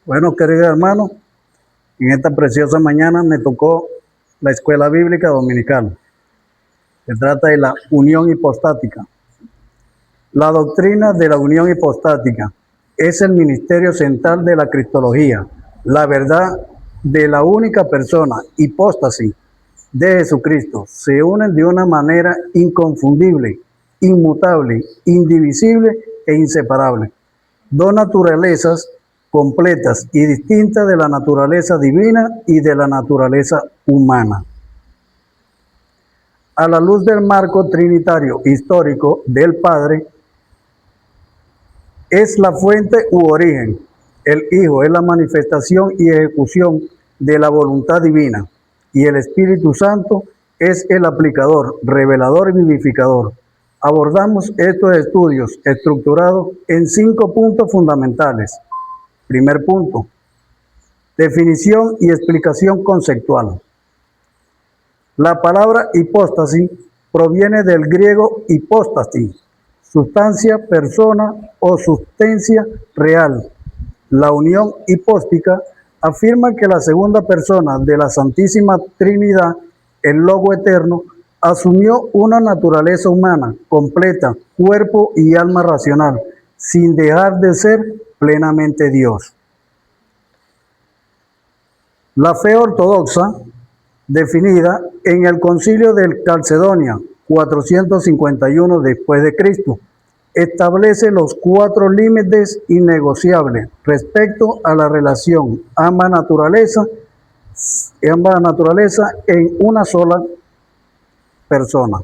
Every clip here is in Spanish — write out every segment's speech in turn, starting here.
Bueno, queridos hermanos, en esta preciosa mañana me tocó la escuela bíblica dominical. Se trata de la unión hipostática. La doctrina de la unión hipostática es el ministerio central de la cristología, la verdad de la única persona, hipóstasis, de Jesucristo. Se unen de una manera inconfundible, inmutable, indivisible e inseparable. Dos naturalezas completas y distintas de la naturaleza divina y de la naturaleza humana. A la luz del marco trinitario histórico del Padre, es la fuente u origen. El Hijo es la manifestación y ejecución de la voluntad divina, y el Espíritu Santo es el aplicador, revelador y vivificador. Abordamos estos estudios estructurados en 5 puntos fundamentales. Primer punto, definición y explicación conceptual. La palabra hipóstasis proviene del griego hipóstasis, sustancia, persona o sustancia real. La unión hipóstica afirma que la segunda persona de la Santísima Trinidad, el Logo Eterno, asumió una naturaleza humana completa, cuerpo y alma racional, sin dejar de ser plenamente Dios. La fe ortodoxa, definida en el Concilio de Calcedonia, 451 después de Cristo, establece los 4 límites innegociables respecto a la relación ambas naturalezas en una sola persona,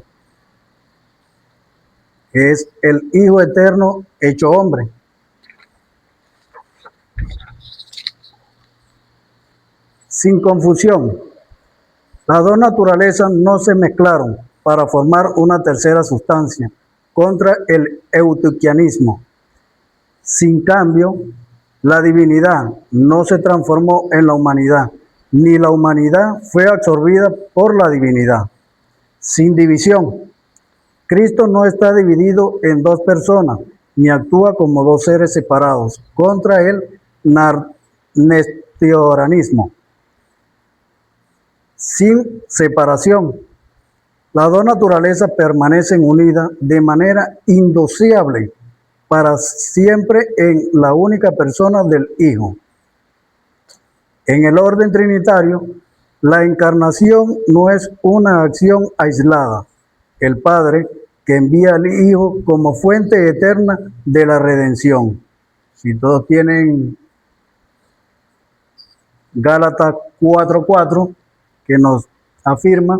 que es el Hijo Eterno hecho hombre. Sin confusión, las dos naturalezas no se mezclaron para formar una tercera sustancia, contra el eutychianismo. Sin cambio, la divinidad no se transformó en la humanidad, ni la humanidad fue absorbida por la divinidad. Sin división, Cristo no está dividido en 2 personas, ni actúa como 2 seres separados, contra el nestorianismo. Sin separación, las dos naturalezas permanecen unidas de manera indociable para siempre en la única persona del Hijo. En el orden trinitario, la encarnación no es una acción aislada. El Padre que envía al Hijo como fuente eterna de la redención. Si todos tienen Gálatas 4:4, que nos afirma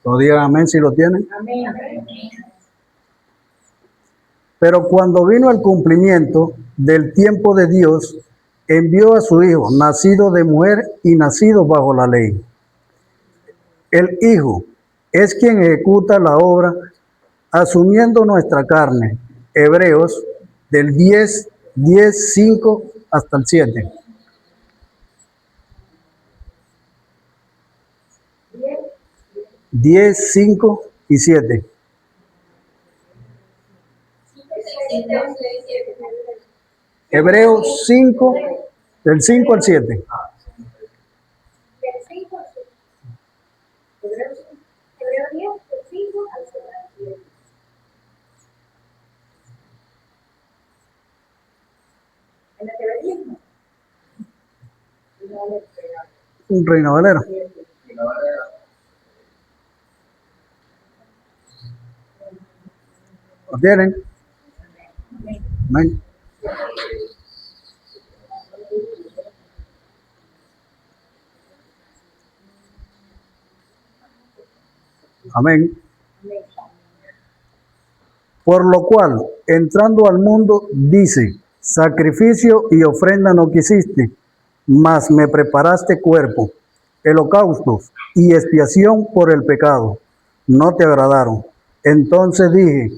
Todos digan amén si lo tienen. Amén. Pero cuando vino el cumplimiento del tiempo de Dios, envió a su Hijo, nacido de mujer y nacido bajo la ley. El Hijo es quien ejecuta la obra asumiendo nuestra carne. Hebreos del 10:5 hasta el 7. 10, 5 y 7. Hebreos 5, del 5 al 7. Un Reina Valera. ¿Lo tienen? Amén. Amén. Por lo cual, entrando al mundo, dice, sacrificio y ofrenda no quisiste, mas me preparaste cuerpo, holocaustos y expiación por el pecado. No te agradaron. Entonces dije,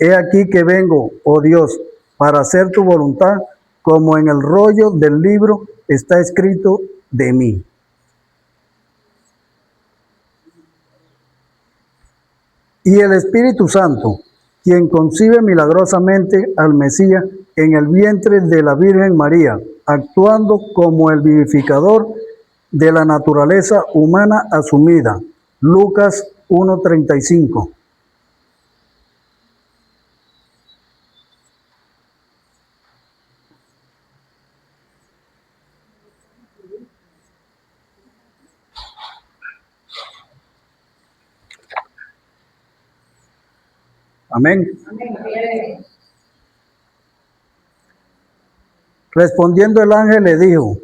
he aquí que vengo, oh Dios, para hacer tu voluntad, como en el rollo del libro está escrito de mí. y el Espíritu Santo, quien concibe milagrosamente al Mesías en el vientre de la Virgen María, actuando como el vivificador de la naturaleza humana asumida. Lucas 1:35. Amén. Respondiendo el ángel le dijo: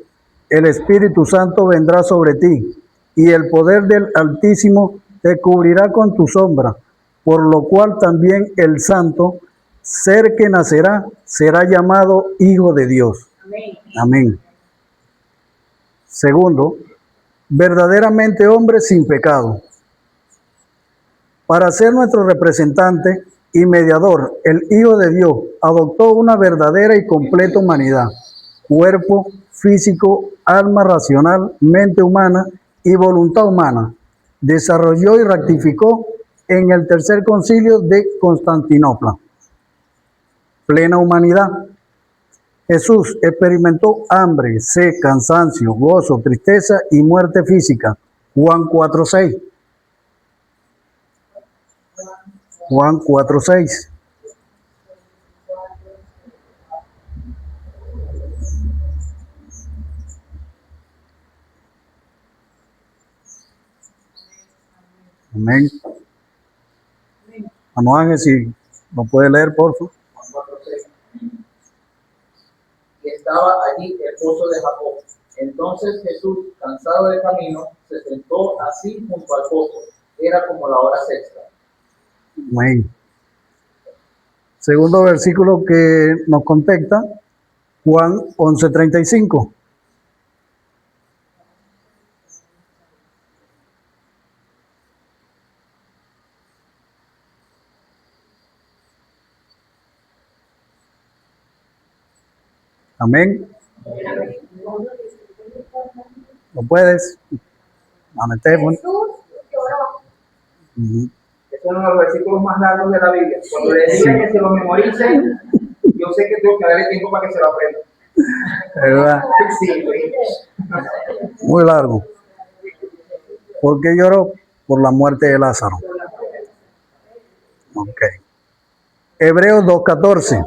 el Espíritu Santo vendrá sobre ti, y el poder del Altísimo te cubrirá con tu sombra, por lo cual también el santo ser que nacerá será llamado Hijo de Dios. Amén. Amén. Segundo, verdaderamente hombre sin pecado. Para ser nuestro representante y mediador, el Hijo de Dios adoptó una verdadera y completa humanidad: cuerpo físico, alma racional, mente humana y voluntad humana. Desarrolló y ratificó en el Tercer Concilio de Constantinopla. Plena humanidad. Jesús experimentó hambre, sed, cansancio, gozo, tristeza y muerte física. Juan 4:6. Juan 4:6. Amén. Hermano Ángel, si lo puede leer, por favor. Y estaba allí el pozo de Jacob. Entonces Jesús, cansado del camino, se sentó así junto al pozo. Era como la hora sexta. Amén. Segundo versículo que nos contesta, Juan 11:35. Amén. ¿Lo puedes? Jesús lloró. Es uno de los versículos más largos de la Biblia. Cuando les diga que se lo memoricen, yo sé que tengo que darle tiempo para que se lo aprendan. ¿Verdad? Sí. Muy largo. ¿Por qué lloró? Por la muerte de Lázaro. Ok. Hebreos 2:14.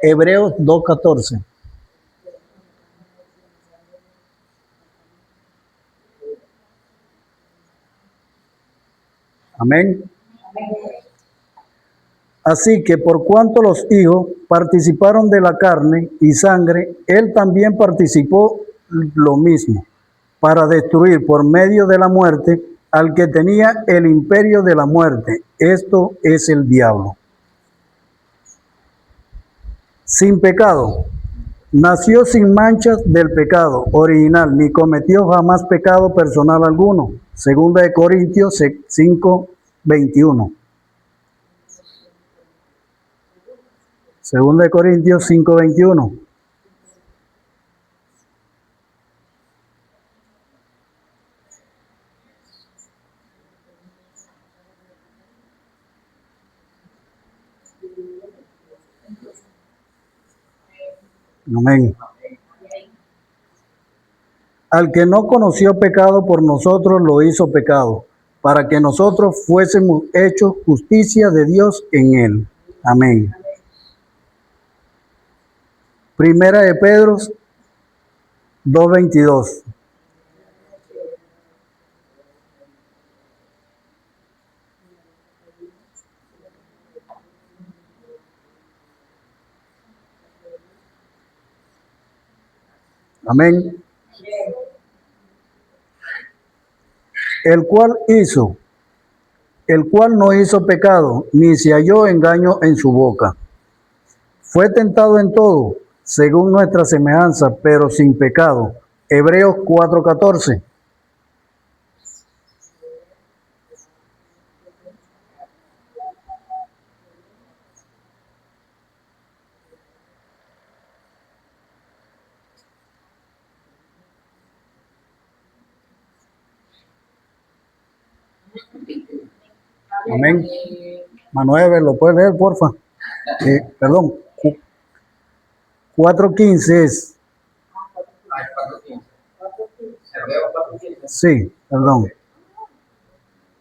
Hebreos 2:14. Amén. Así que por cuanto los hijos participaron de la carne y sangre, él también participó lo mismo, para destruir por medio de la muerte al que tenía el imperio de la muerte. Esto es el diablo. Sin pecado. Nació sin manchas del pecado original, ni cometió jamás pecado personal alguno. Segunda de Corintios 5:21. Segunda de Corintios 5:21. Amén. Al que no conoció pecado por nosotros lo hizo pecado, para que nosotros fuésemos hechos justicia de Dios en él. Amén. Primera de Pedro 2:22. Amén. El cual no hizo pecado, ni se halló engaño en su boca. Fue tentado en todo, según nuestra semejanza, pero sin pecado. Hebreos 4:14. Amén. Manuel, ¿lo puede leer, porfa? Perdón. 4:15 es. Hebreos 4:15. Sí, perdón.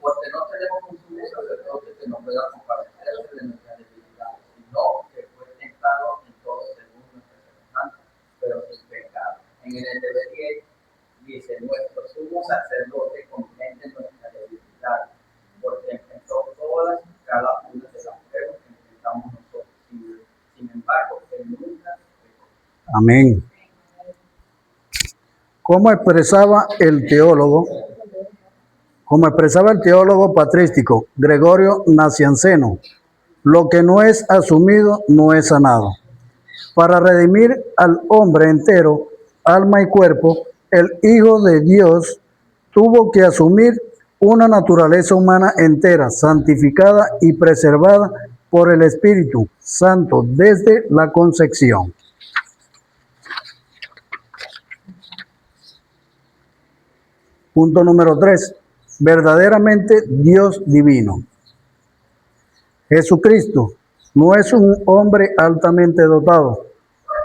Porque no tenemos un sumo sacerdote que nos pueda compadecer de nuestra debilidad, sino que fue tentado en todo según nuestra semejanza, pero sin pecado. En el deber 10 dice: nuestro sumo sacerdote comprende nuestra debilidad, porque enfrentó cada una de las pruebas que enfrentamos nosotros. Sin embargo, él nunca pecó. Amén. ¿Cómo expresaba el teólogo? Como expresaba el teólogo patrístico Gregorio Nacianceno, lo que no es asumido no es sanado. Para redimir al hombre entero, alma y cuerpo, el Hijo de Dios tuvo que asumir una naturaleza humana entera, santificada y preservada por el Espíritu Santo desde la concepción. Punto número 3. Verdaderamente Dios divino. Jesucristo no es un hombre altamente dotado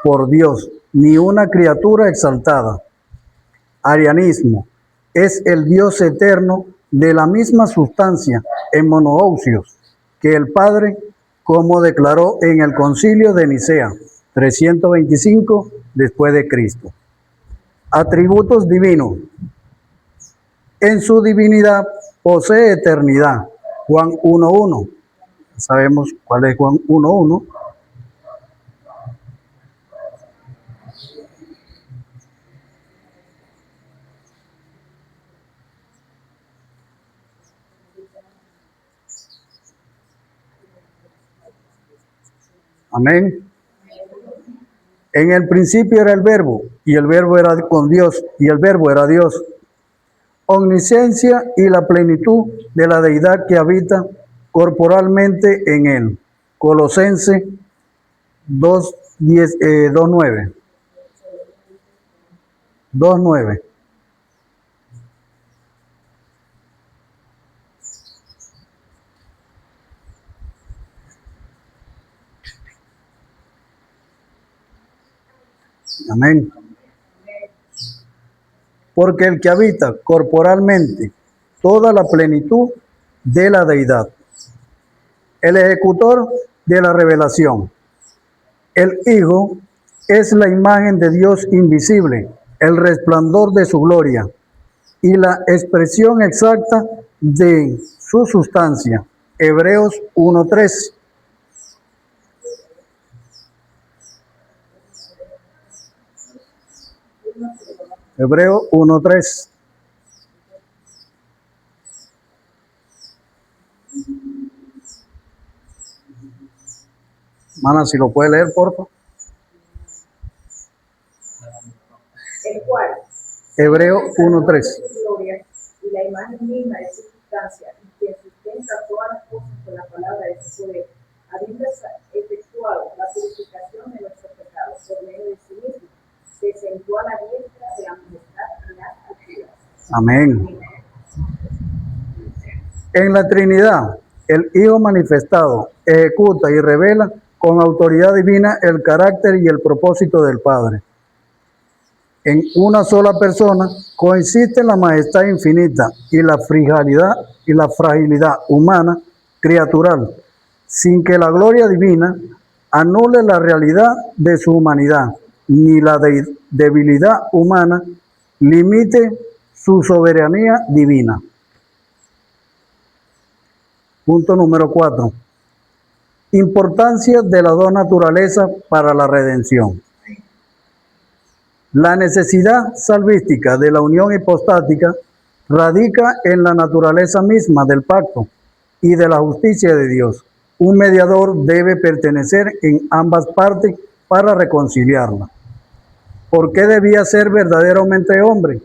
por Dios, ni una criatura exaltada. Arianismo. Es el Dios eterno de la misma sustancia en monoousios que el Padre, como declaró en el Concilio de Nicea, 325 después de Cristo. Atributos divinos. En su divinidad posee eternidad. Juan 1:1. Sabemos cuál es Juan 1:1. Amén. En el principio era el verbo, y el verbo era con Dios, y el verbo era Dios. Omnisciencia y la plenitud de la deidad que habita corporalmente en él. Colosenses 2:9. 2:9. Amén. Porque el que habita corporalmente toda la plenitud de la deidad, el ejecutor de la revelación, el Hijo es la imagen de Dios invisible, el resplandor de su gloria y la expresión exacta de su sustancia. Hebreos 1:3. Hebreos 1:3. Mana, si lo puede leer, por favor. El cual, Hebreos 1:3. gloria y la imagen misma de su sustancia, y que sustenta todas las cosas con la palabra de su poder, habiendo efectuado la purificación de nuestros pecados por medio de sí mismo, se sentó a la diestra de la majestad en las alturas. Amén. En la Trinidad, el Hijo manifestado ejecuta y revela con autoridad divina el carácter y el propósito del Padre. En una sola persona coincide la majestad infinita y la fragilidad humana criatural, sin que la gloria divina anule la realidad de su humanidad, ni la debilidad humana limite su soberanía divina. Punto número 4. Importancia de las dos naturalezas para la redención. La necesidad salvística de la unión hipostática radica en la naturaleza misma del pacto y de la justicia de Dios. Un mediador debe pertenecer en ambas partes para reconciliarla. ¿Por qué debía ser verdaderamente hombre?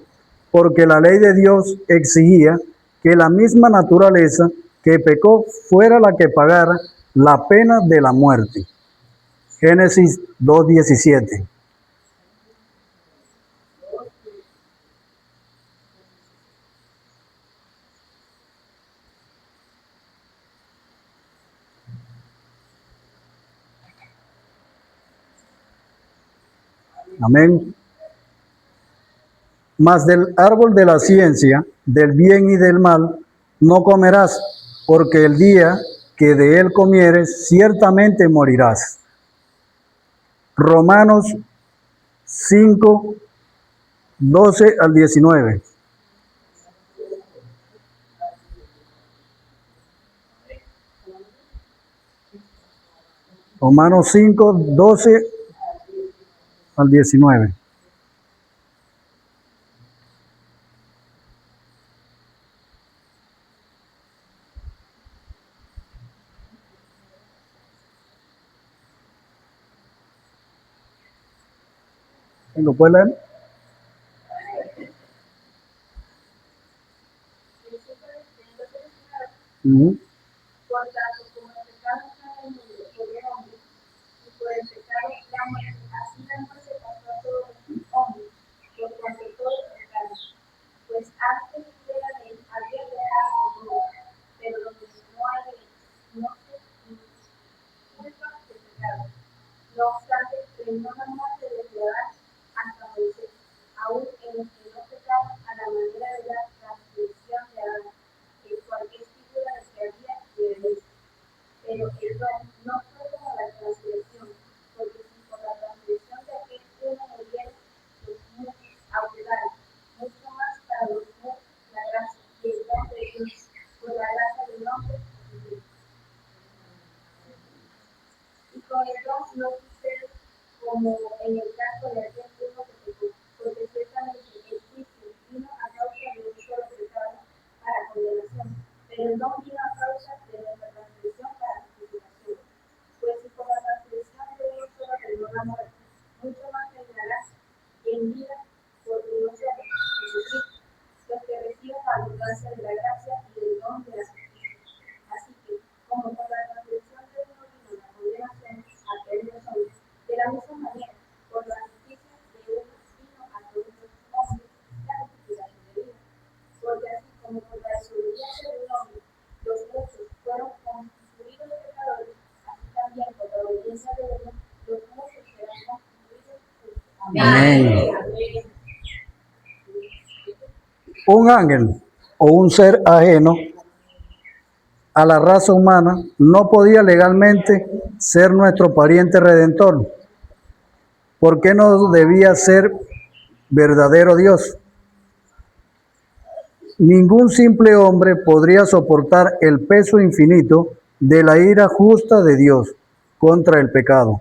Porque la ley de Dios exigía que la misma naturaleza que pecó fuera la que pagara la pena de la muerte. Génesis 2:17. Amén. Mas del árbol de la ciencia, del bien y del mal, no comerás, porque el día que de él comieres, ciertamente morirás. Romanos 5, 12 al 19. Romanos 5, 12 al 19. ¿Lo puede leer? Uh-huh. Por tanto, como el pecado está en el mundo por el hombre, y por el pecado la muerte, así la muerte pasó a todos los hombres, por cuanto todos pecaron. Pues antes de la ley había pecado en todo, pero donde no hay ley, no se culpa de pecado. No obstante, reinó la muerte declarada hasta Moisés, aún en los que no pecaron a la manera de la transgresión de Adán, el cual es figura de que había de venir. Pero el don no fue como la transgresión, porque si por la transgresión de aquel uno murieron, los muchos abundaron, mucho más para los muchos la gracia y el don de Dios, por la gracia del hombre de Dios. Y con el don no sucede como en el caso de aquel uno que pecó, porque ciertamente el juicio vino a causa de un solo pecado para condenación, pero el don vino a causa de nuestra transgresión para justificación. Pues si por la transgresión de uno solo reinó la muerte, mucho más reinará en vida por uno solo, Jesucristo, los que reciben la abundancia de la gracia y del don de la justicia. Así que, como por la transgresión de uno vino la condenación a todos los hombres, de la misma manera, por la justicia de uno vino a todos los hombres la justificación de vida. Porque así como por la desobediencia de un hombre, los muchos fueron constituidos pecadores, así también por la obediencia de uno, los muchos serán constituidos justos. Amén. Amén. Un ángel o un ser ajeno a la raza humana no podía legalmente ser nuestro pariente redentor. ¿Por qué no debía ser verdadero Dios? Ningún simple hombre podría soportar el peso infinito de la ira justa de Dios contra el pecado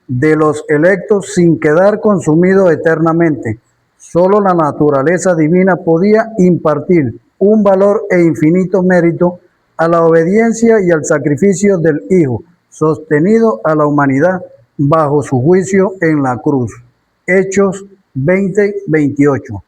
de los electos sin quedar consumido eternamente. Solo la naturaleza divina podía impartir un valor e infinito mérito a la obediencia y al sacrificio del Hijo, sostenido a la humanidad bajo su juicio en la cruz. Hechos 20:28.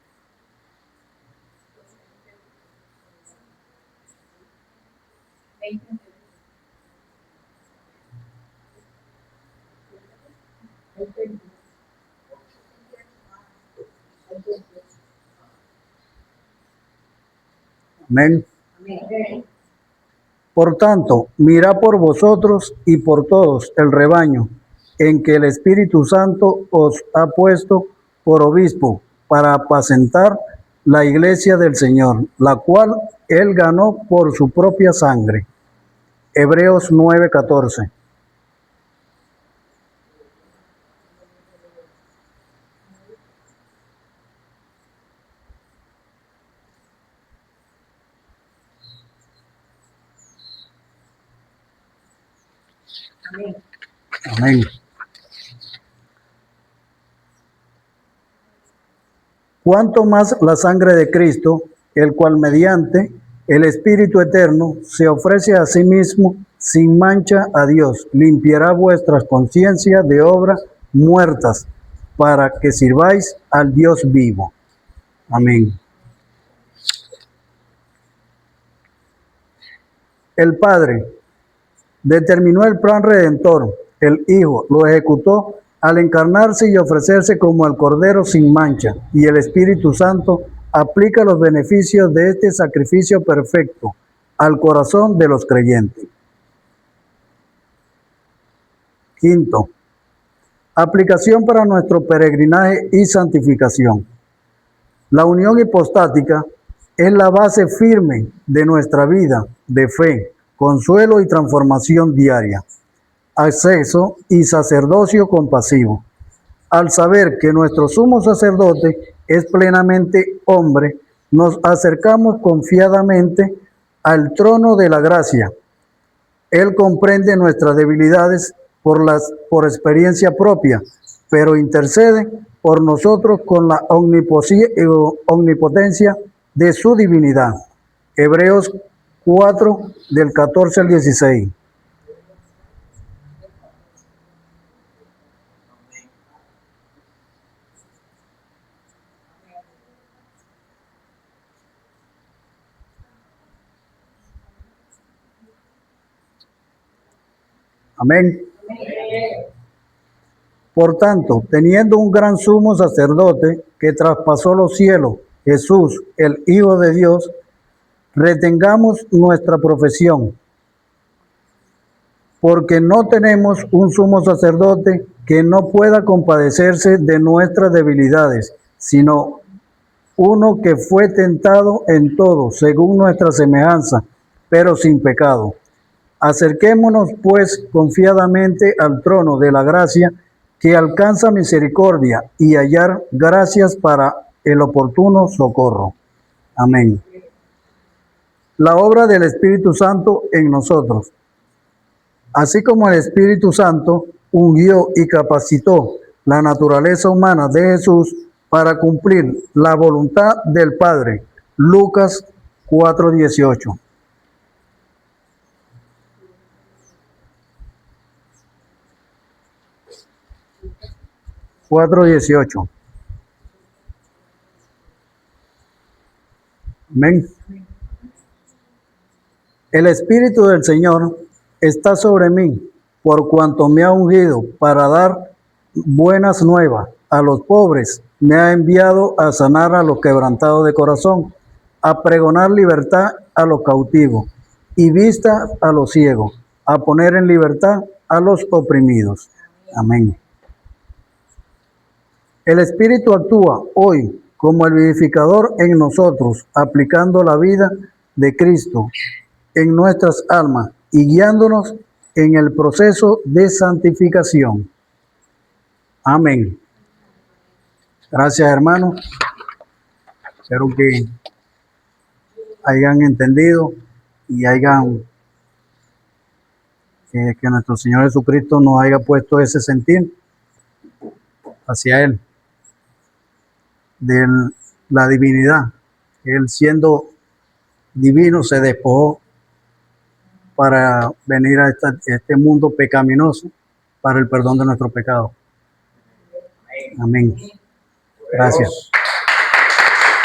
Amén. Por tanto, mirad por vosotros y por todos el rebaño, en que el Espíritu Santo os ha puesto por obispo, para apacentar la iglesia del Señor, la cual él ganó por su propia sangre. Hebreos 9:14. Amén. Amén. Cuanto más la sangre de Cristo, el cual mediante el Espíritu Eterno se ofrece a sí mismo sin mancha a Dios, limpiará vuestras conciencias de obras muertas, para que sirváis al Dios vivo. Amén. El Padre determinó el plan redentor, el Hijo lo ejecutó al encarnarse y ofrecerse como el Cordero sin mancha, y el Espíritu Santo aplica los beneficios de este sacrificio perfecto al corazón de los creyentes. Quinto, Aplicación para nuestro peregrinaje y santificación. La unión hipostática es la base firme de nuestra vida de fe, consuelo y transformación diaria. Acceso y sacerdocio compasivo. Al saber que nuestro sumo sacerdote es plenamente hombre, nos acercamos confiadamente al trono de la gracia. Él comprende nuestras debilidades por experiencia propia, pero intercede por nosotros con la omnipotencia de su divinidad. Hebreos 4, del 14 al 16. Amén. Por tanto, teniendo un gran sumo sacerdote que traspasó los cielos, Jesús, el Hijo de Dios, retengamos nuestra profesión, porque no tenemos un sumo sacerdote que no pueda compadecerse de nuestras debilidades, sino uno que fue tentado en todo, según nuestra semejanza, pero sin pecado. Acerquémonos, pues, confiadamente al trono de la gracia, que alcanza misericordia y hallar gracias para el oportuno socorro. Amén. La obra del Espíritu Santo en nosotros. Así como el Espíritu Santo ungió y capacitó la naturaleza humana de Jesús para cumplir la voluntad del Padre. Lucas 4:18. Amén. El Espíritu del Señor está sobre mí, por cuanto me ha ungido para dar buenas nuevas a los pobres. Me ha enviado a sanar a los quebrantados de corazón, a pregonar libertad a los cautivos y vista a los ciegos, a poner en libertad a los oprimidos. Amén. El Espíritu actúa hoy como el vivificador en nosotros, aplicando la vida de Cristo en nuestras almas y guiándonos en el proceso de santificación. Amén. Gracias, hermanos. Espero que hayan entendido y hayan que nuestro Señor Jesucristo nos haya puesto ese sentir hacia Él, de la divinidad. Él, siendo divino, se despojó para venir a este mundo pecaminoso para el perdón de nuestros pecados. Amén. Gracias.